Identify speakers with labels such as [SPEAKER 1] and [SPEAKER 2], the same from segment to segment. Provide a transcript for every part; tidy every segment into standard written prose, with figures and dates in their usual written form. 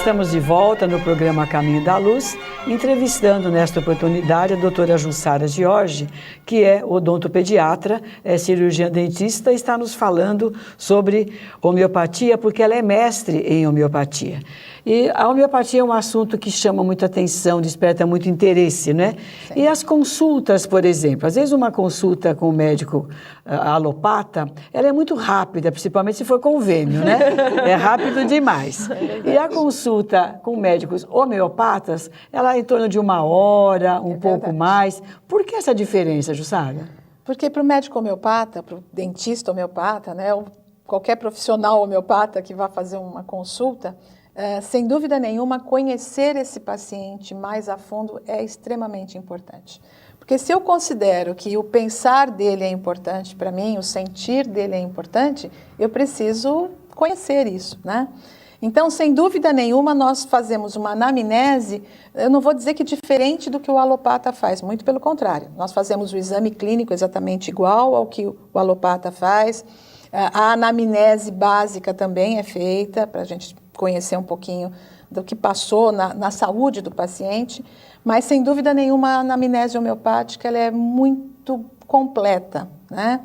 [SPEAKER 1] estamos de volta no programa Caminho da Luz, entrevistando nesta oportunidade a doutora Jussara Jorge, que é odontopediatra, é cirurgiã dentista e está nos falando sobre homeopatia, porque ela é mestre em homeopatia. E a homeopatia é um assunto que chama muita atenção, desperta muito interesse, né? Sim. E as consultas, por exemplo, às vezes uma consulta com o médico alopata, ela é muito rápida, principalmente se for convênio, né? É rápido demais. E a consulta com médicos homeopatas, ela é em torno de 1 hora, um pouco mais. Por que essa diferença, Jussara?
[SPEAKER 2] Porque para o médico homeopata, para o dentista homeopata, né, ou qualquer profissional homeopata que vá fazer uma consulta, sem dúvida nenhuma, conhecer esse paciente mais a fundo é extremamente importante. Porque se eu considero que o pensar dele é importante para mim, o sentir dele é importante, eu preciso conhecer isso, né? Então, sem dúvida nenhuma, nós fazemos uma anamnese, eu não vou dizer que diferente do que o alopata faz, muito pelo contrário. Nós fazemos o exame clínico exatamente igual ao que o alopata faz. A anamnese básica também é feita para a gente conhecer um pouquinho do que passou na saúde do paciente, mas sem dúvida nenhuma a anamnese homeopática ela é muito completa, né?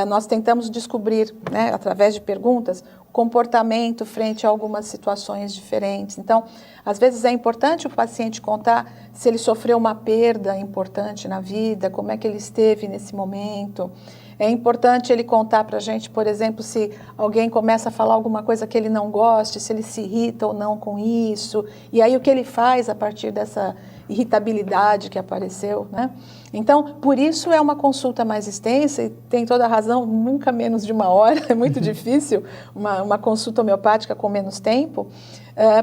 [SPEAKER 2] Nós tentamos descobrir, né, através de perguntas, o comportamento frente a algumas situações diferentes. Então, às vezes é importante o paciente contar se ele sofreu uma perda importante na vida, como é que ele esteve nesse momento. É importante ele contar para a gente, por exemplo, se alguém começa a falar alguma coisa que ele não goste, se ele se irrita ou não com isso, e aí o que ele faz a partir dessa irritabilidade que apareceu, né? Então, por isso é uma consulta mais extensa e tem toda a razão, nunca menos de 1 hora, é muito difícil uma consulta homeopática com menos tempo,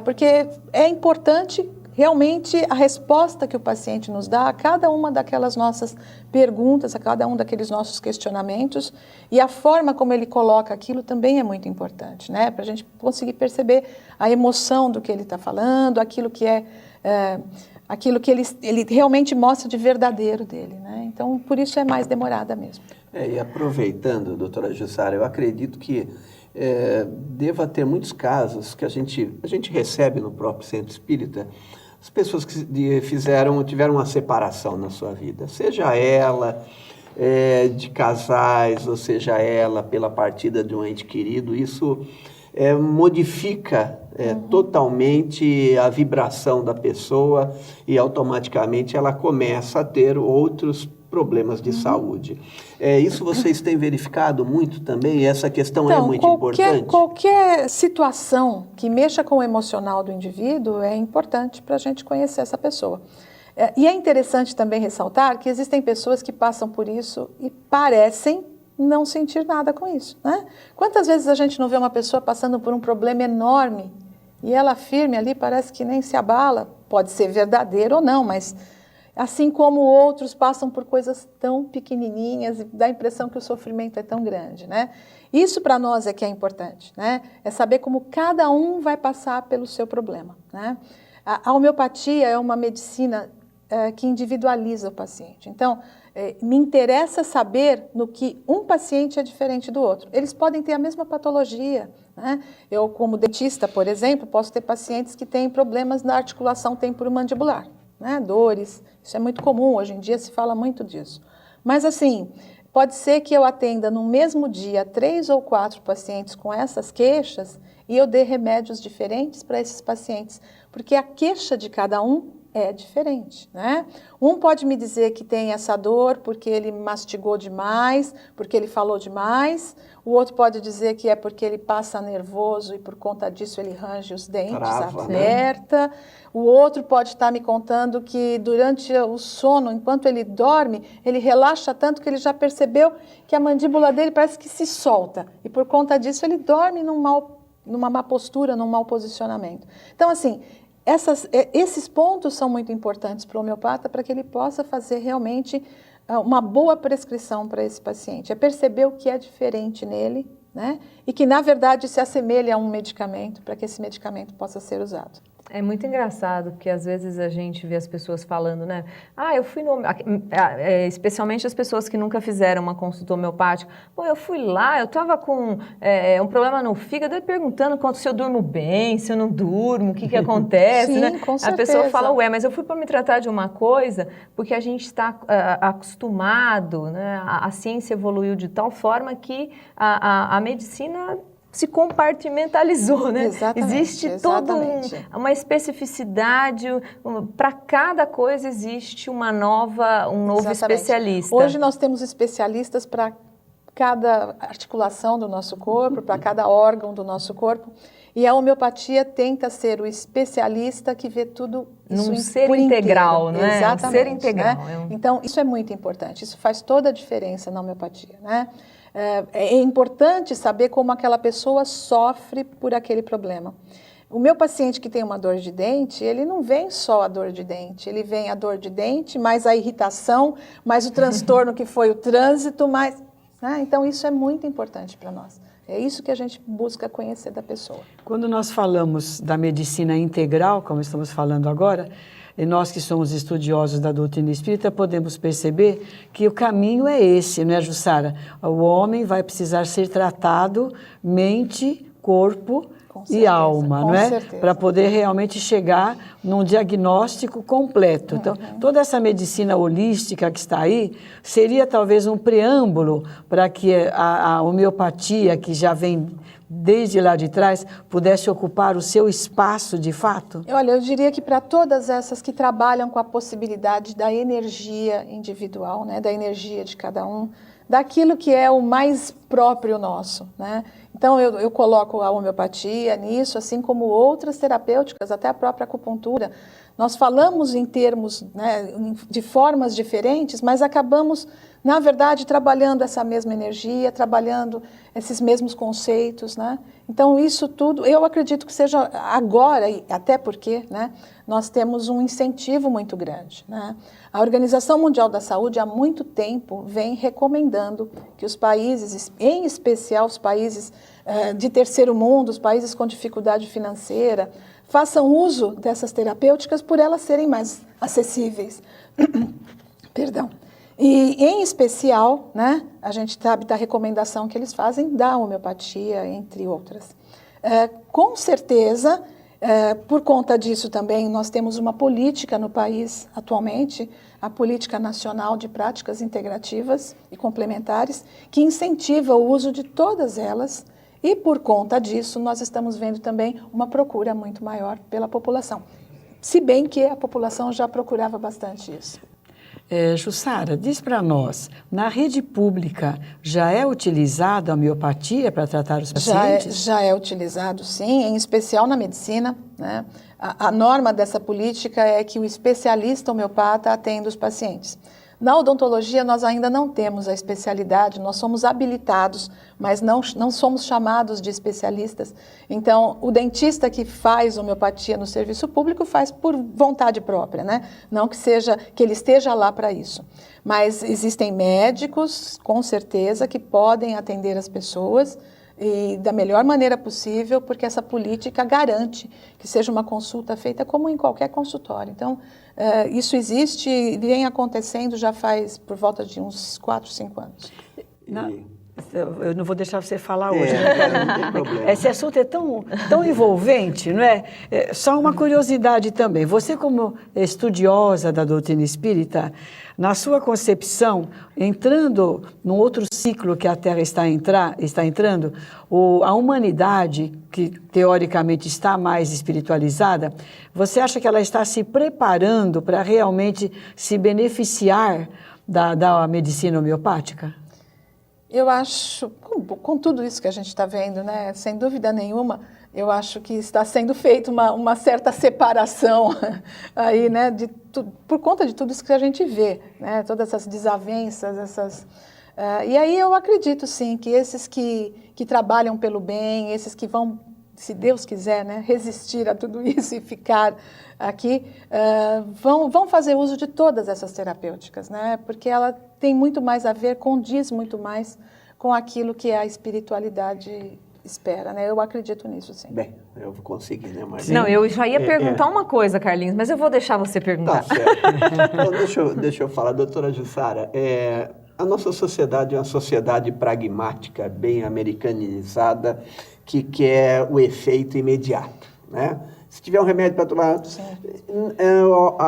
[SPEAKER 2] porque é importante realmente a resposta que o paciente nos dá a cada uma daquelas nossas perguntas, a cada um daqueles nossos questionamentos, e a forma como ele coloca aquilo também é muito importante, né? Para a gente conseguir perceber a emoção do que ele está falando, aquilo que aquilo que ele realmente mostra de verdadeiro dele, né? Então, por isso é mais demorada mesmo.
[SPEAKER 3] E aproveitando, doutora Jussara, eu acredito que deva ter muitos casos que a gente recebe no próprio centro espírita, as pessoas que tiveram uma separação na sua vida, seja ela de casais, ou seja ela pela partida de um ente querido, isso modifica totalmente a vibração da pessoa e automaticamente ela começa a ter outros problemas de saúde. Isso vocês têm verificado muito também? Essa questão é muito importante?
[SPEAKER 2] Qualquer situação que mexa com o emocional do indivíduo é importante para a gente conhecer essa pessoa. E é interessante também ressaltar que existem pessoas que passam por isso e parecem não sentir nada com isso, né? Quantas vezes a gente não vê uma pessoa passando por um problema enorme e ela firme ali, parece que nem se abala, pode ser verdadeiro ou não, mas assim como outros passam por coisas tão pequenininhas e dá a impressão que o sofrimento é tão grande, né? Isso para nós é que é importante, né? É saber como cada um vai passar pelo seu problema, né? A homeopatia é uma medicina que individualiza o paciente. Então, me interessa saber no que um paciente é diferente do outro. Eles podem ter a mesma patologia, né? Eu, como dentista, por exemplo, posso ter pacientes que têm problemas na articulação temporomandibular, né? Dores, isso é muito comum, hoje em dia se fala muito disso. Mas assim, pode ser que eu atenda no mesmo dia 3 ou 4 pacientes com essas queixas e eu dê remédios diferentes para esses pacientes, porque a queixa de cada um é diferente, né? Um pode me dizer que tem essa dor porque ele mastigou demais, porque ele falou demais. O outro pode dizer que é porque ele passa nervoso e por conta disso ele range os dentes, aperta. Né? O outro pode estar me contando que durante o sono, enquanto ele dorme, ele relaxa tanto que ele já percebeu que a mandíbula dele parece que se solta. E por conta disso ele dorme numa má postura, num mau posicionamento. Então, assim, esses pontos são muito importantes para o homeopata para que ele possa fazer realmente uma boa prescrição para esse paciente. É perceber o que é diferente nele, né? E que, na verdade, se assemelha a um medicamento para que esse medicamento possa ser usado.
[SPEAKER 4] É muito engraçado, porque às vezes a gente vê as pessoas falando, né? Eu fui no... Especialmente as pessoas que nunca fizeram uma consulta homeopática. Pô, eu fui lá, eu tava com um problema no fígado, perguntando se eu durmo bem, se eu não durmo, o que acontece,
[SPEAKER 2] Sim,
[SPEAKER 4] né?
[SPEAKER 2] com
[SPEAKER 4] A
[SPEAKER 2] certeza.
[SPEAKER 4] pessoa fala, mas eu fui para me tratar de uma coisa, porque a gente está acostumado, né? A ciência evoluiu de tal forma que a medicina se compartimentalizou, né?
[SPEAKER 2] Exatamente,
[SPEAKER 4] Existe toda uma especificidade, para cada coisa existe um novo especialista.
[SPEAKER 2] Hoje nós temos especialistas para cada articulação do nosso corpo, para cada órgão do nosso corpo, e a homeopatia tenta ser o especialista que vê tudo isso
[SPEAKER 4] num ser integral,
[SPEAKER 2] inteiro.
[SPEAKER 4] não é?
[SPEAKER 2] Exatamente,
[SPEAKER 4] um ser integral.
[SPEAKER 2] Né? Então, isso é muito importante, isso faz toda a diferença na homeopatia, né? É importante saber como aquela pessoa sofre por aquele problema. O meu paciente que tem uma dor de dente, ele não vem só a dor de dente, ele vem a dor de dente, mais a irritação, mais o transtorno que foi o trânsito, mais... Né? Então, isso é muito importante para nós. É isso que a gente busca conhecer da pessoa.
[SPEAKER 1] Quando nós falamos da medicina integral, como estamos falando agora, e nós que somos estudiosos da doutrina espírita podemos perceber que o caminho é esse, não é, Jussara? O homem vai precisar ser tratado mente, corpo e alma, não é? Para poder realmente chegar num diagnóstico completo. Então, toda essa medicina holística que está aí seria talvez um preâmbulo para que a homeopatia, que já vem desde lá de trás, pudesse ocupar o seu espaço de fato?
[SPEAKER 2] Olha, eu diria que para todas essas que trabalham com a possibilidade da energia individual, né, da energia de cada um, daquilo que é o mais próprio nosso, né? Então, eu coloco a homeopatia nisso, assim como outras terapêuticas, até a própria acupuntura. Nós falamos em termos, né, de formas diferentes, mas acabamos, na verdade, trabalhando essa mesma energia, trabalhando esses mesmos conceitos, né? Então, isso tudo, eu acredito que seja agora, até porque, né, nós temos um incentivo muito grande, né? A Organização Mundial da Saúde, há muito tempo, vem recomendando que os países, em especial os países de terceiro mundo, os países com dificuldade financeira, façam uso dessas terapêuticas por elas serem mais acessíveis. Perdão. E, em especial, né, a gente sabe da recomendação que eles fazem da homeopatia, entre outras. Com certeza, por conta disso também, nós temos uma política no país atualmente, a Política Nacional de Práticas Integrativas e Complementares, que incentiva o uso de todas elas, e por conta disso nós estamos vendo também uma procura muito maior pela população. Se bem que a população já procurava bastante isso.
[SPEAKER 1] Jussara, diz para nós, na rede pública já é utilizada a homeopatia para tratar os pacientes?
[SPEAKER 2] Já é utilizado, sim, em especial na medicina, né? A norma dessa política é que o especialista homeopata atenda os pacientes. Na odontologia, nós ainda não temos a especialidade, nós somos habilitados, mas não somos chamados de especialistas. Então, o dentista que faz homeopatia no serviço público faz por vontade própria, né? Não que ele esteja lá para isso. Mas existem médicos, com certeza, que podem atender as pessoas e da melhor maneira possível, porque essa política garante que seja uma consulta feita como em qualquer consultório. Então, isso existe e vem acontecendo já faz por volta de uns 4, 5 anos.
[SPEAKER 1] Eu não vou deixar você falar hoje.
[SPEAKER 3] Não tem problema.
[SPEAKER 1] Esse assunto é tão envolvente, não é? Só uma curiosidade também. Você, como estudiosa da doutrina espírita, na sua concepção, entrando num outro ciclo que a Terra está entrando, a humanidade, que teoricamente está mais espiritualizada, você acha que ela está se preparando para realmente se beneficiar da medicina homeopática?
[SPEAKER 2] Eu acho, com tudo isso que a gente está vendo, né, sem dúvida nenhuma, eu acho que está sendo feita uma certa separação aí, né, por conta de tudo isso que a gente vê, né, todas essas desavenças, e aí eu acredito sim que esses que trabalham pelo bem, esses que vão, se Deus quiser, né, resistir a tudo isso e ficar aqui, vão fazer uso de todas essas terapêuticas, né, porque ela tem muito mais a ver, condiz muito mais com aquilo que é a espiritualidade espera, né? Eu acredito nisso, sim.
[SPEAKER 3] Bem, eu vou conseguir, né, Marlene?
[SPEAKER 4] Não, eu já ia perguntar uma coisa, Carlinhos, mas eu vou deixar você
[SPEAKER 3] Tá
[SPEAKER 4] perguntar.
[SPEAKER 3] certo. Então, deixa eu falar, doutora Jussara. A nossa sociedade é uma sociedade pragmática, bem americanizada, que quer o efeito imediato, né? Se tiver um remédio para tomar...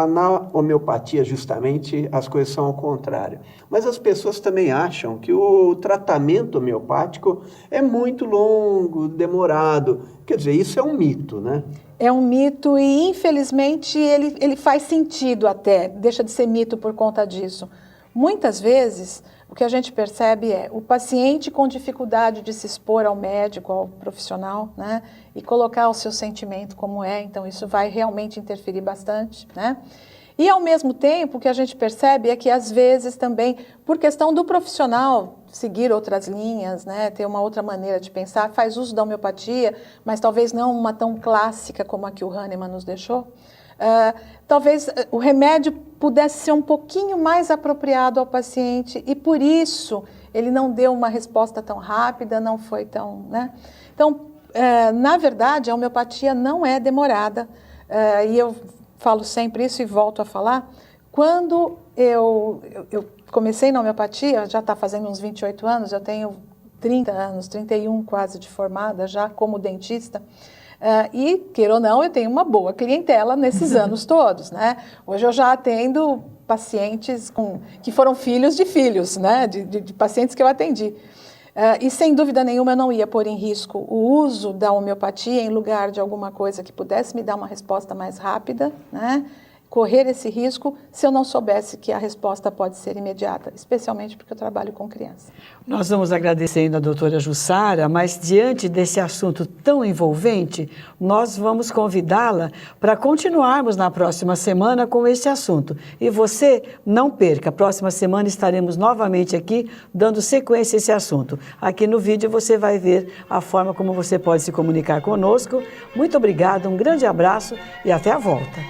[SPEAKER 3] Na homeopatia, justamente, as coisas são ao contrário. Mas as pessoas também acham que o tratamento homeopático é muito longo, demorado. Quer dizer, isso é um mito, né?
[SPEAKER 2] É um mito e, infelizmente, ele faz sentido até, deixa de ser mito por conta disso. Muitas vezes, o que a gente percebe é o paciente com dificuldade de se expor ao médico, ao profissional, né? E colocar o seu sentimento como é, então isso vai realmente interferir bastante, né? E, ao mesmo tempo, o que a gente percebe é que, às vezes, também, por questão do profissional seguir outras linhas, né, ter uma outra maneira de pensar, faz uso da homeopatia, mas talvez não uma tão clássica como a que o Hahnemann nos deixou, talvez o remédio pudesse ser um pouquinho mais apropriado ao paciente e, por isso, ele não deu uma resposta tão rápida, não foi tão... né? Então, na verdade, a homeopatia não é demorada, e eu falo sempre isso e volto a falar. Quando eu comecei na homeopatia, já está fazendo uns 28 anos, eu tenho 30 anos, 31 quase de formada já como dentista, e, queira ou não, eu tenho uma boa clientela nesses anos todos, né? Hoje eu já atendo pacientes que foram filhos de filhos, né? De pacientes que eu atendi. E, sem dúvida nenhuma, eu não ia pôr em risco o uso da homeopatia em lugar de alguma coisa que pudesse me dar uma resposta mais rápida, né? Correr esse risco se eu não soubesse que a resposta pode ser imediata, especialmente porque eu trabalho com criança.
[SPEAKER 1] Nós vamos agradecendo a doutora Jussara, mas diante desse assunto tão envolvente, nós vamos convidá-la para continuarmos na próxima semana com esse assunto. E você não perca, próxima semana estaremos novamente aqui dando sequência a esse assunto. Aqui no vídeo você vai ver a forma como você pode se comunicar conosco. Muito obrigada, um grande abraço e até a volta.